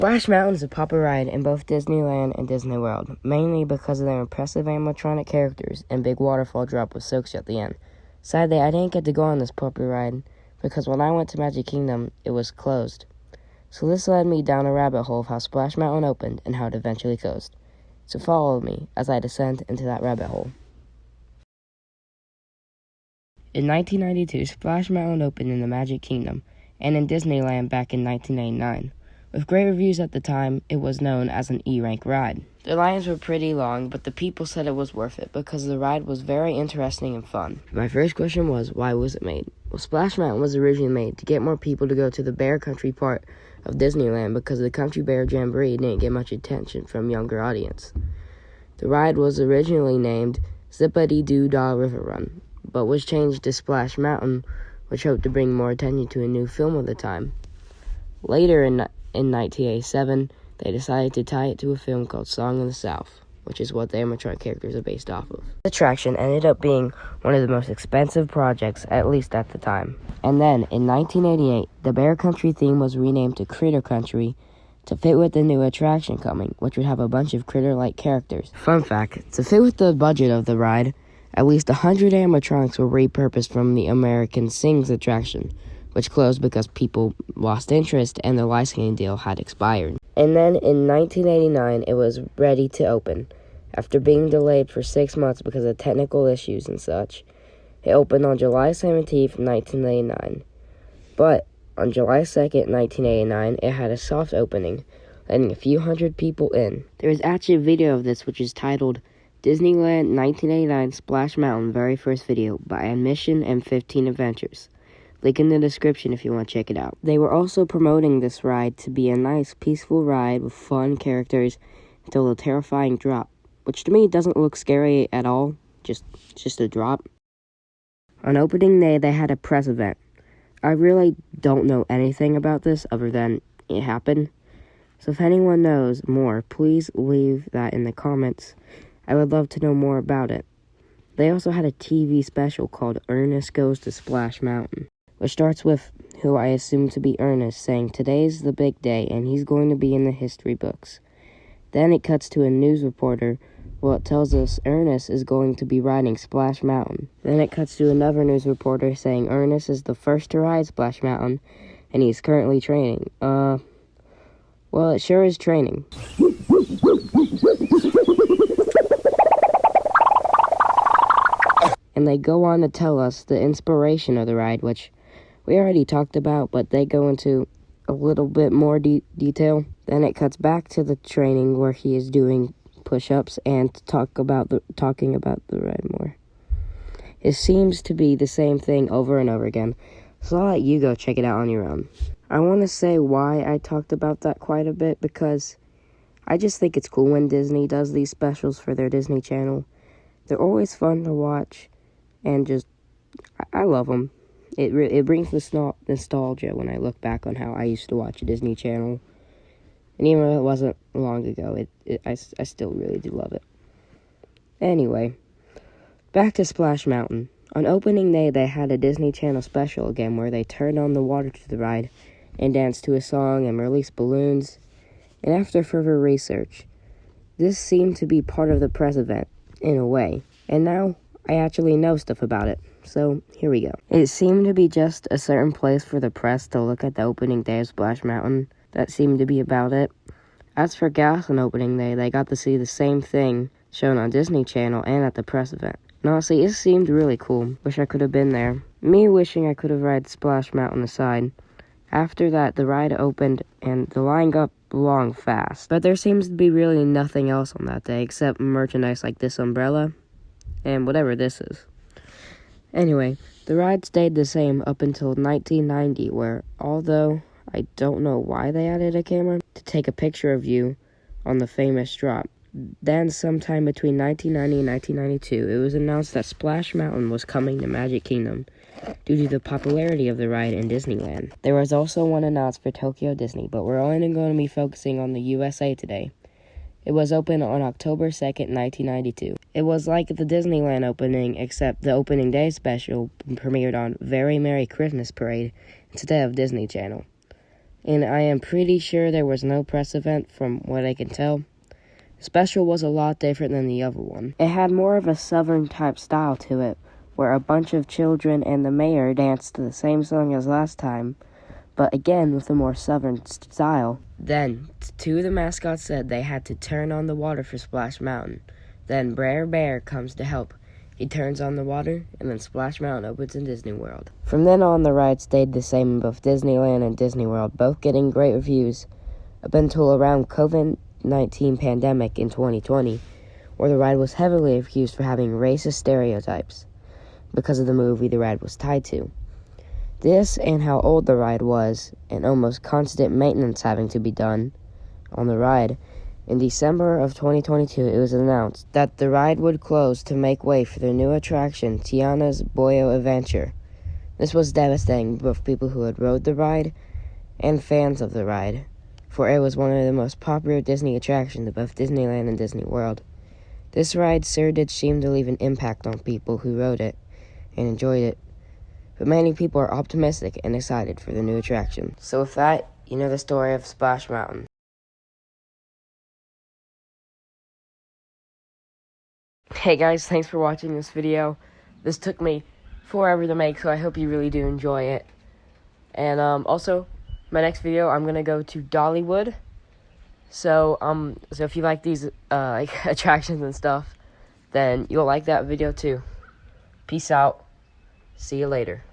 Splash Mountain is a popular ride in both Disneyland and Disney World, mainly because of their impressive animatronic characters and big waterfall drop with soaks at the end. Sadly, I didn't get to go on this popular ride because when I went to Magic Kingdom, it was closed. So this led me down a rabbit hole of how Splash Mountain opened and how it eventually closed. So follow me as I descend into that rabbit hole. In 1992, Splash Mountain opened in the Magic Kingdom and in Disneyland back in 1989. With great reviews at the time, it was known as an E-rank ride. The lines were pretty long, but the people said it was worth it because the ride was very interesting and fun. My first question was, why was it made? Well, Splash Mountain was originally made to get more people to go to the Bear Country part of Disneyland because the Country Bear Jamboree didn't get much attention from younger audience. The ride was originally named Zip-a-Dee-Doo-Dah River Run, but was changed to Splash Mountain, which hoped to bring more attention to a new film of the time. Later in 1987, they decided to tie it to a film called Song of the South, which is what the animatronic characters are based off of. The attraction ended up being one of the most expensive projects, at least at the time. And then, in 1988, the Bear Country theme was renamed to Critter Country to fit with the new attraction coming, which would have a bunch of critter-like characters. Fun fact, to fit with the budget of the ride, at least 100 animatronics were repurposed from the American Sings attraction, which closed because people lost interest and the licensing deal had expired. And then in 1989, it was ready to open. After being delayed for 6 months because of technical issues and such, it opened on July 17th, 1989. But on July 2nd, 1989, it had a soft opening, letting a few hundred people in. There is actually a video of this which is titled Disneyland 1989 Splash Mountain Very First Video by Admission and 15 Adventures. Link in the description if you want to check it out. They were also promoting this ride to be a nice, peaceful ride with fun characters until the terrifying drop, which to me doesn't look scary at all, just a drop. On opening day, they had a press event. I really don't know anything about this other than it happened. So if anyone knows more, please leave that in the comments. I would love to know more about it. They also had a TV special called Ernest Goes to Splash Mountain, which starts with who I assume to be Ernest saying today's the big day and he's going to be in the history books. Then it cuts to a news reporter. Well, it tells us Ernest is going to be riding Splash Mountain. Then it cuts to another news reporter saying Ernest is the first to ride Splash Mountain and he's currently training. Well, it sure is training. And they go on to tell us the inspiration of the ride, which we already talked about, but they go into a little bit more detail. Then it cuts back to the training where he is doing push-ups and talking about the ride more. It seems to be the same thing over and over again, so I'll let you go check it out on your own. I want to say why I talked about that quite a bit, because I just think it's cool when Disney does these specials for their Disney Channel. They're always fun to watch, and just, I love them. It brings nostalgia when I look back on how I used to watch a Disney Channel. And even though it wasn't long ago, I still really do love it. Anyway, back to Splash Mountain. On opening day, they had a Disney Channel special again where they turned on the water to the ride and danced to a song and released balloons. And after further research, this seemed to be part of the press event, in a way. And now I actually know stuff about it. So, here we go. It seemed to be just a certain place for the press to look at the opening day of Splash Mountain. That seemed to be about it. As for gas on opening day, they got to see the same thing shown on Disney Channel and at the press event. And honestly, it seemed really cool. Wish I could have been there. Me wishing I could have ride Splash Mountain aside. After that, the ride opened and the line got long fast. But there seems to be really nothing else on that day except merchandise like this umbrella and whatever this is. Anyway, the ride stayed the same up until 1990, where, although I don't know why they added a camera to take a picture of you on the famous drop. Then, sometime between 1990 and 1992, it was announced that Splash Mountain was coming to Magic Kingdom due to the popularity of the ride in Disneyland. There was also one announced for Tokyo Disney, but we're only going to be focusing on the USA today. It was opened on October 2nd, 1992. It was like the Disneyland opening, except the opening day special premiered on Very Merry Christmas Parade instead of Disney Channel. and I am pretty sure there was no press event from what I can tell. The special was a lot different than the other one. It had more of a southern type style to it, where a bunch of children and the mayor danced to the same song as last time, but again with a more southern style. Then, two of the mascots said they had to turn on the water for Splash Mountain. Then Brer Bear comes to help. He turns on the water, and then Splash Mountain opens in Disney World. From then on, the ride stayed the same in both Disneyland and Disney World, both getting great reviews up until around COVID-19 pandemic in 2020, where the ride was heavily accused for having racist stereotypes because of the movie the ride was tied to. This and how old the ride was, and almost constant maintenance having to be done on the ride. In December of 2022, it was announced that the ride would close to make way for the new attraction, Tiana's Boyo Adventure. This was devastating for both people who had rode the ride and fans of the ride, for it was one of the most popular Disney attractions of both Disneyland and Disney World. This ride sure did seem to leave an impact on people who rode it and enjoyed it. But many people are optimistic and excited for the new attraction. So with that, you know the story of Splash Mountain. Hey guys, thanks for watching this video. This took me forever to make, so I hope you really do enjoy it. And also, my next video, I'm gonna go to Dollywood. So if you like these attractions and stuff, then you'll like that video too. Peace out. See you later.